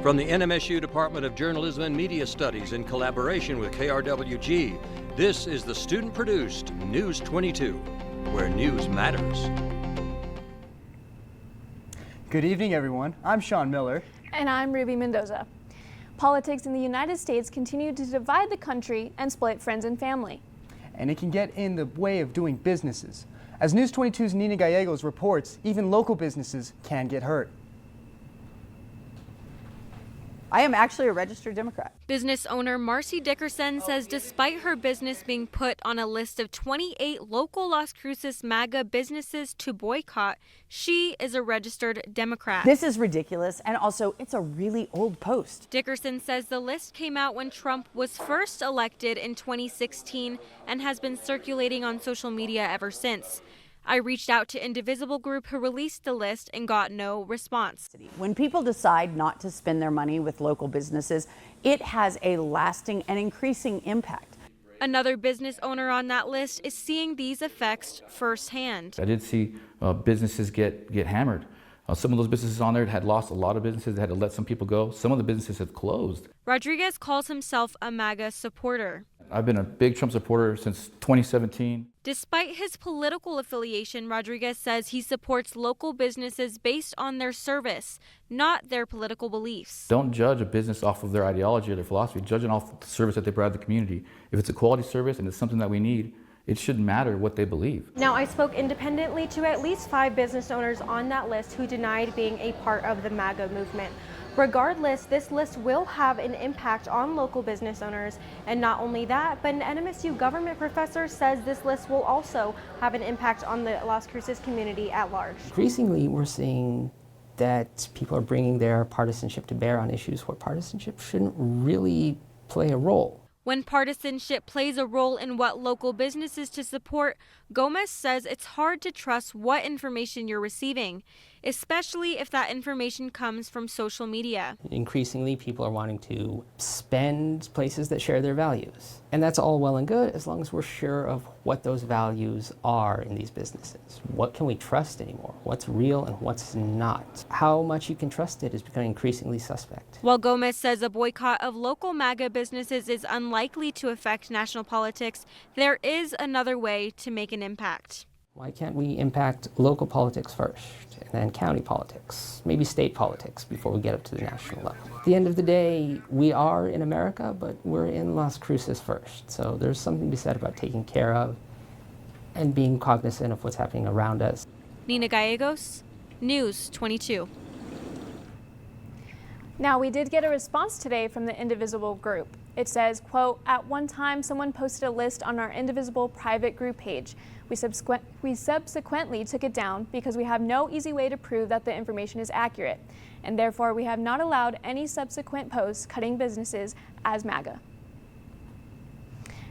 From the NMSU Department of Journalism and Media Studies in collaboration with KRWG, this is the student-produced News 22, where news matters. Good evening, everyone. I'm Sean Miller. And I'm Ruby Mendoza. Politics in the United States continue to divide the country and split friends and family. And it can get in the way of doing businesses. As News 22's Nina Gallegos reports, even local businesses can get hurt. I am actually a registered Democrat. Business owner Marcy Dickerson says despite her business being put on a list of 28 local Las Cruces MAGA businesses to boycott, she is a registered Democrat. This is ridiculous, and also it's a really old post. Dickerson says the list came out when Trump was first elected in 2016 and has been circulating on social media ever since. I reached out to Indivisible Group, who released the list, and got no response. When people decide not to spend their money with local businesses, it has a lasting and increasing impact. Another business owner on that list is seeing these effects firsthand. I did see businesses get hammered. Some of those businesses on there had lost a lot of businesses. They had to let some people go. Some of the businesses have closed. Rodriguez calls himself a MAGA supporter. I've been a big Trump supporter since 2017. Despite his political affiliation, Rodriguez says he supports local businesses based on their service, not their political beliefs. Don't judge a business off of their ideology or their philosophy. Judge it off of the service that they provide the community. If it's a quality service and it's something that we need, it shouldn't matter what they believe. Now, I spoke independently to at least 5 business owners on that list who denied being a part of the MAGA movement. Regardless, this list will have an impact on local business owners. And not only that, but an NMSU government professor says this list will also have an impact on the Las Cruces community at large. Increasingly, we're seeing that people are bringing their partisanship to bear on issues where partisanship shouldn't really play a role. When partisanship plays a role in what local businesses to support, Gomez says it's hard to trust what information you're receiving, especially if that information comes from social media. Increasingly, people are wanting to spend places that share their values. And that's all well and good as long as we're sure of what those values are in these businesses. What can we trust anymore? What's real and what's not? How much you can trust it is becoming increasingly suspect. While Gomez says a boycott of local MAGA businesses is unlikely to affect national politics, there is another way to make an impact. Why can't we impact local politics first, and then county politics, maybe state politics before we get up to the national level? At the end of the day, we are in America, but we're in Las Cruces first. So there's something to be said about taking care of and being cognizant of what's happening around us. Nina Gallegos, News 22. Now, we did get a response today from the Indivisible group. It says, quote, "At one time, someone posted a list on our Indivisible private group page. We subsequently took it down because we have no easy way to prove that the information is accurate, and therefore we have not allowed any subsequent posts cutting businesses as MAGA."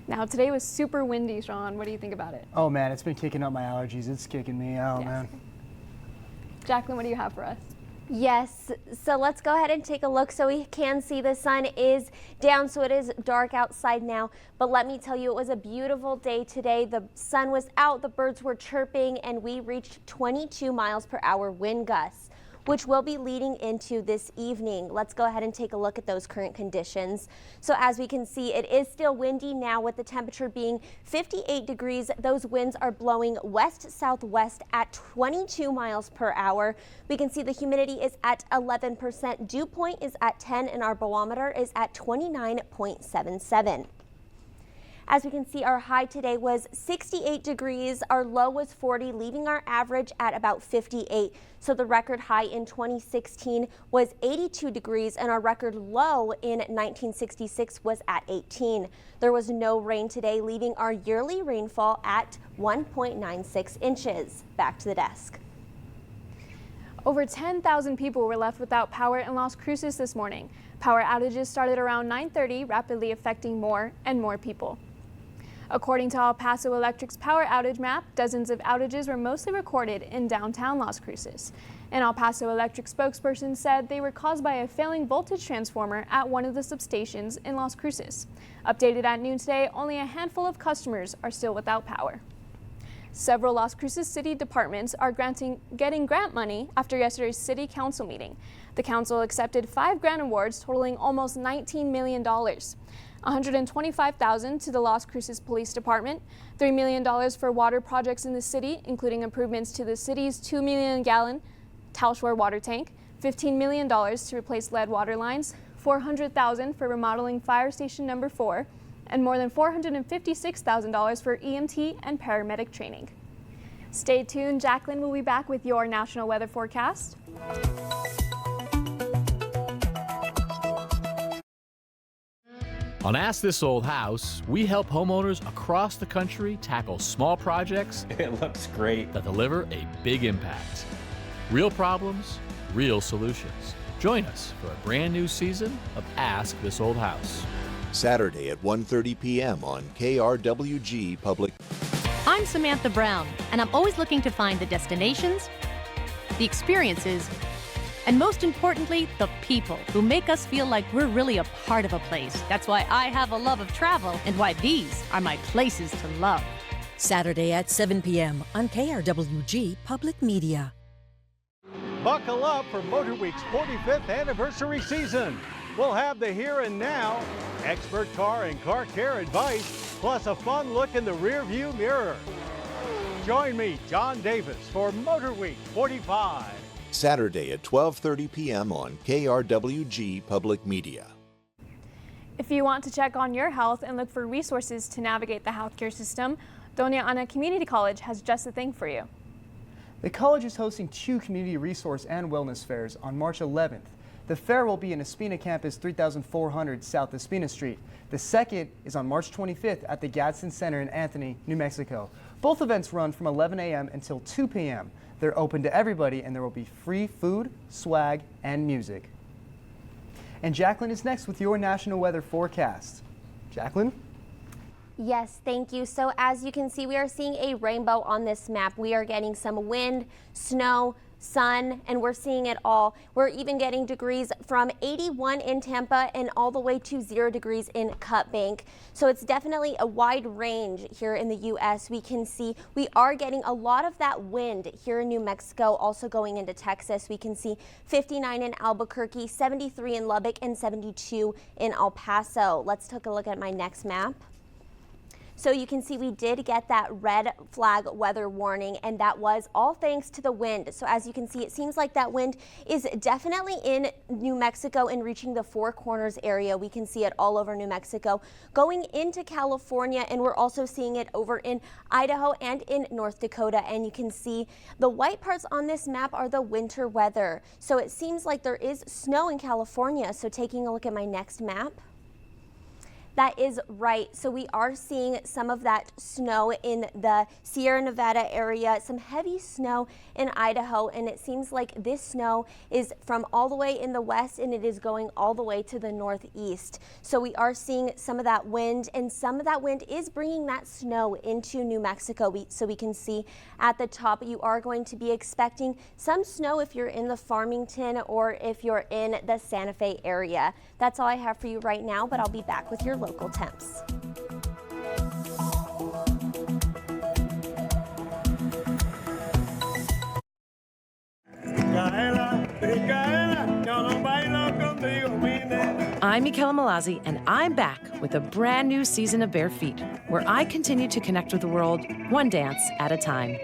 Now, today was super windy, Sean. What do you think about it? Oh man, it's been kicking up my allergies. It's kicking me out, man. Jacqueline, what do you have for us? Yes, so let's go ahead and take a look so we can see the sun is down, so it is dark outside now. But let me tell you, it was a beautiful day today. The sun was out, the birds were chirping, and we reached 22 miles per hour wind gusts, which will be leading into this evening. Let's go ahead and take a look at those current conditions. So as we can see, it is still windy now with the temperature being 58 degrees. Those winds are blowing west-southwest at 22 miles per hour. We can see the humidity is at 11%. Dew point is at 10 and our barometer is at 29.77. As we can see, our high today was 68 degrees. Our low was 40, leaving our average at about 58. So the record high in 2016 was 82 degrees, and our record low in 1966 was at 18. There was no rain today, leaving our yearly rainfall at 1.96 inches. Back to the desk. Over 10,000 people were left without power in Las Cruces this morning. Power outages started around 9:30, rapidly affecting more and more people. According to El Paso Electric's power outage map, dozens of outages were mostly recorded in downtown Las Cruces. An El Paso Electric spokesperson said they were caused by a failing voltage transformer at one of the substations in Las Cruces. Updated at noon today, only a handful of customers are still without power. Several Las Cruces city departments are getting grant money after yesterday's city council meeting. The council accepted 5 grant awards totaling almost $19 million. $125,000 to the Las Cruces Police Department, $3 million for water projects in the city, including improvements to the city's 2 million gallon Talshore water tank, $15 million to replace lead water lines, $400,000 for remodeling Fire Station Number 4, and more than $456,000 for EMT and paramedic training. Stay tuned. Jacqueline will be back with your national weather forecast. On Ask This Old House, we help homeowners across the country tackle small projects. It looks great. That deliver a big impact. Real problems, real solutions. Join us for a brand new season of Ask This Old House. Saturday at 1:30 p.m. on KRWG-Public. I'm Samantha Brown, and I'm always looking to find the destinations, the experiences, and most importantly, the people who make us feel like we're really a part of a place. That's why I have a love of travel and why these are my places to love. Saturday at 7 p.m. on KRWG-Public Media. Buckle up for Motor Week's 45th anniversary season. We'll have the here and now, expert car and car care advice, plus a fun look in the rearview mirror. Join me, John Davis, for Motor Week 45. Saturday at 12:30 p.m. on KRWG-Public Media. If you want to check on your health and look for resources to navigate the healthcare system, Doña Ana Community College has just the thing for you. The college is hosting 2 community resource and wellness fairs on March 11th. The fair will be in Espina Campus, 3400 South Espina Street. The second is on March 25th at the Gadsden Center in Anthony, New Mexico. Both events run from 11 a.m. until 2 p.m. They're open to everybody, and there will be free food, swag, and music. And Jacqueline is next with your national weather forecast. Jacqueline? Yes, thank you. So as you can see, we are seeing a rainbow on this map. We are getting some wind, snow, sun, and we're seeing it all. We're even getting degrees from 81 in Tampa and all the way to 0 degrees in Cut Bank. So it's definitely a wide range here in the U.S. We can see we are getting a lot of that wind here in New Mexico, also going into Texas. We can see 59 in Albuquerque, 73 in Lubbock, and 72 in El Paso. Let's take a look at my next map. So you can see we did get that red flag weather warning, and that was all thanks to the wind. So as you can see, it seems like that wind is definitely in New Mexico and reaching the Four Corners area. We can see it all over New Mexico, going into California, and we're also seeing it over in Idaho and in North Dakota. And you can see the white parts on this map are the winter weather. So it seems like there is snow in California. So taking a look at my next map. That is right. So we are seeing some of that snow in the Sierra Nevada area, some heavy snow in Idaho, and it seems like this snow is from all the way in the west and it is going all the way to the northeast. So we are seeing some of that wind, and some of that wind is bringing that snow into New Mexico. So we can see at the top you are going to be expecting some snow if you're in the Farmington or if you're in the Santa Fe area. That's all I have for you right now, but I'll be back with your local temps. I'm Michaela Malazzi, and I'm back with a brand new season of Bare Feet, where I continue to connect with the world one dance at a time.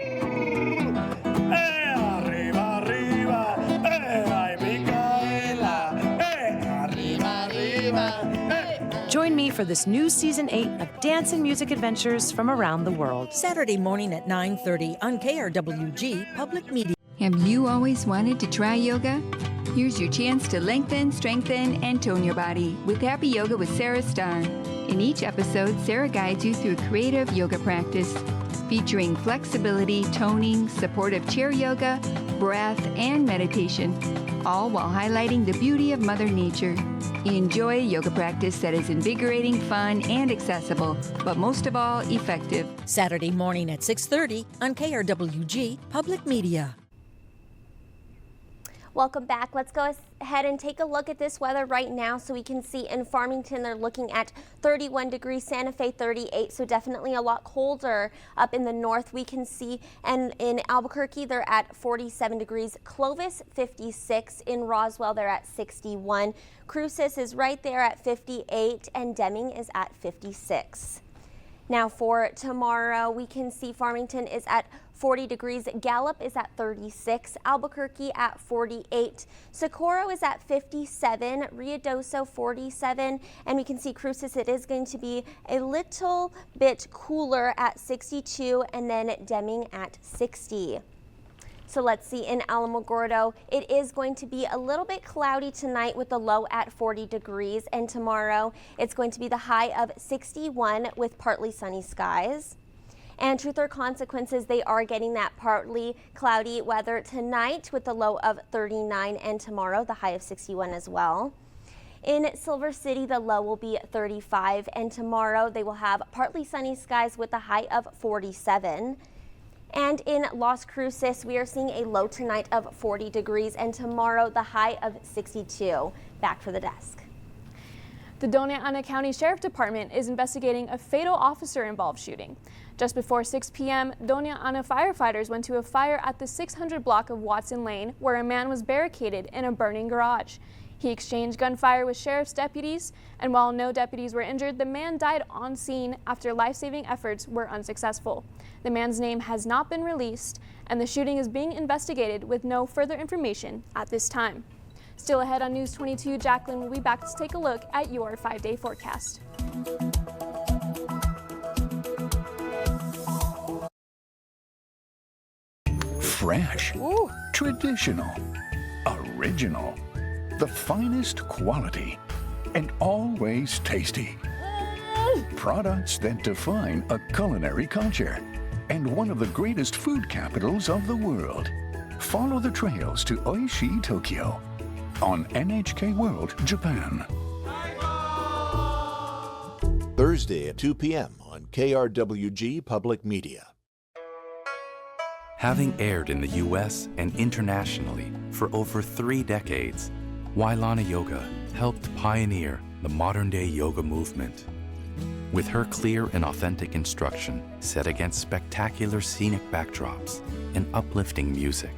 Join me for this new Season 8 of dance and music adventures from around the world. Saturday morning at 9:30 on KRWG-Public Media. Have you always wanted to try yoga? Here's your chance to lengthen, strengthen, and tone your body with Happy Yoga with Sarah Starr. In each episode, Sarah guides you through a creative yoga practice featuring flexibility, toning, supportive chair yoga, breath, and meditation, all while highlighting the beauty of Mother Nature. Enjoy a yoga practice that is invigorating, fun, and accessible, but most of all, effective. Saturday morning at 6:30 on KRWG-Public Media. Welcome back. Let's go ahead and take a look at this weather right now. So we can see in Farmington, they're looking at 31 degrees, Santa Fe 38. So definitely a lot colder up in the north we can see. And in Albuquerque, they're at 47 degrees. Clovis 56. In Roswell, they're at 61. Cruces is right there at 58 and Deming is at 56. Now for tomorrow, we can see Farmington is at 40 degrees. Gallup is at 36. Albuquerque at 48. Socorro is at 57. Ruidoso 47. And we can see Cruces, it is going to be a little bit cooler at 62. And then Deming at 60. So let's see, in Alamogordo, it is going to be a little bit cloudy tonight with the low at 40 degrees. And tomorrow, it's going to be the high of 61 with partly sunny skies. And Truth or Consequences, they are getting that partly cloudy weather tonight with the low of 39 and tomorrow, the high of 61 as well. In Silver City, the low will be 35 and tomorrow they will have partly sunny skies with the high of 47. And in Las Cruces, we are seeing a low tonight of 40 degrees and tomorrow the high of 62. Back for the desk. The Doña Ana County Sheriff Department is investigating a fatal officer-involved shooting. Just before 6 p.m., Doña Ana firefighters went to a fire at the 600 block of Watson Lane where a man was barricaded in a burning garage. He exchanged gunfire with sheriff's deputies, and while no deputies were injured, the man died on scene after life-saving efforts were unsuccessful. The man's name has not been released, and the shooting is being investigated with no further information at this time. Still ahead on News 22, Jacqueline will be back to take a look at your 5-day forecast. Fresh, traditional, original, the finest quality, and always tasty. Products that define a culinary culture and one of the greatest food capitals of the world. Follow the trails to Oishi, Tokyo on NHK World Japan. Thursday at 2 p.m. on KRWG Public Media. Having aired in the U.S. and internationally for over 3 decades, Wailana Yoga helped pioneer the modern-day yoga movement. With her clear and authentic instruction set against spectacular scenic backdrops and uplifting music,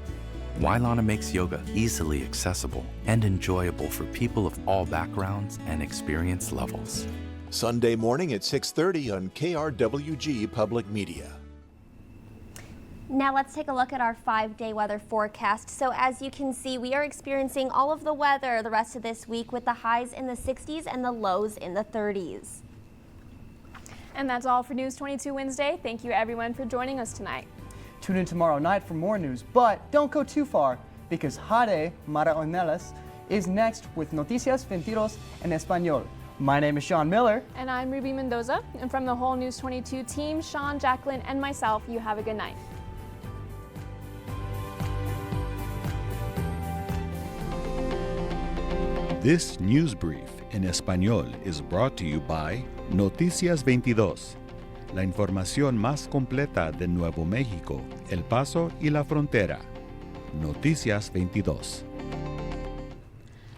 Wailana makes yoga easily accessible and enjoyable for people of all backgrounds and experience levels. Sunday morning at 6:30 on KRWG Public Media. Now let's take a look at our 5-day weather forecast. So as you can see, we are experiencing all of the weather the rest of this week with the highs in the 60s and the lows in the 30s. And that's all for News 22 Wednesday. Thank you everyone for joining us tonight. Tune in tomorrow night for more news, but don't go too far because Jare Maraonelas is next with Noticias 22 en Español. My name is Sean Miller. And I'm Ruby Mendoza. And from the whole News 22 team, Sean, Jacqueline, and myself, you have a good night. This news brief en español is brought to you by Noticias 22, la información más completa de Nuevo México, El Paso y la frontera. Noticias 22.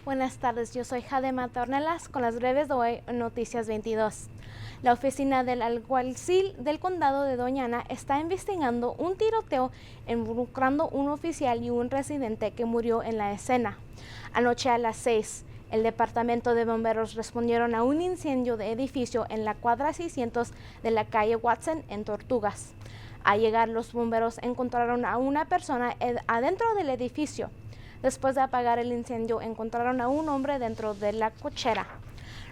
Buenas tardes, yo soy Jade Matornelas con las breves de hoy en Noticias 22. La oficina del alguacil del condado de Doña Ana está investigando un tiroteo involucrando un oficial y un residente que murió en la escena. Anoche a las 6, el departamento de bomberos respondieron a un incendio de edificio en la cuadra 600 de la calle Watson en Tortugas. Al llegar, los bomberos encontraron a una persona adentro del edificio. Después de apagar el incendio, encontraron a un hombre dentro de la cochera.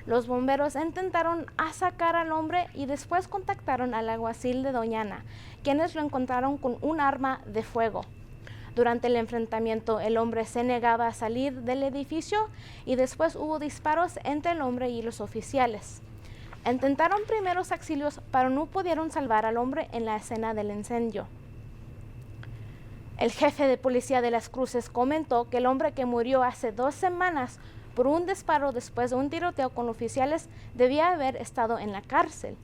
Los bomberos intentaron sacar al hombre y después contactaron al alguacil de Doña Ana, quienes lo encontraron con un arma de fuego. Durante el enfrentamiento, el hombre se negaba a salir del edificio y después hubo disparos entre el hombre y los oficiales. Intentaron primeros auxilios, pero no pudieron salvar al hombre en la escena del incendio. El jefe de policía de Las Cruces comentó que el hombre que murió hace 2 semanas por un disparo después de un tiroteo con oficiales debía haber estado en la cárcel.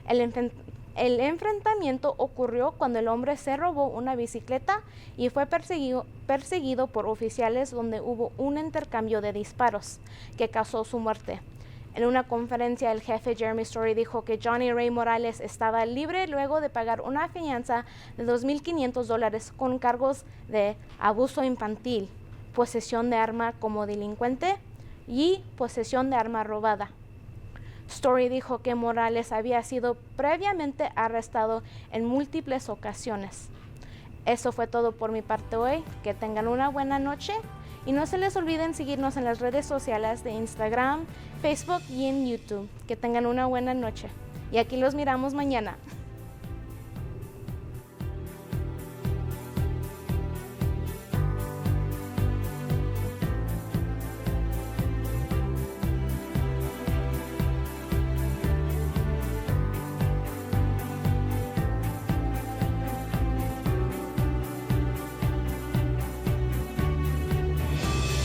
El El enfrentamiento ocurrió cuando el hombre se robó una bicicleta y fue perseguido por oficiales, donde hubo un intercambio de disparos que causó su muerte. En una conferencia, el jefe Jeremy Story dijo que Johnny Ray Morales estaba libre luego de pagar una fianza de $2,500 con cargos de abuso infantil, posesión de arma como delincuente y posesión de arma robada. Story dijo que Morales había sido previamente arrestado en múltiples ocasiones. Eso fue todo por mi parte hoy. Que tengan una buena noche y no se les olviden seguirnos en las redes sociales de Instagram, Facebook y en YouTube. Que tengan una buena noche. Y aquí los miramos mañana.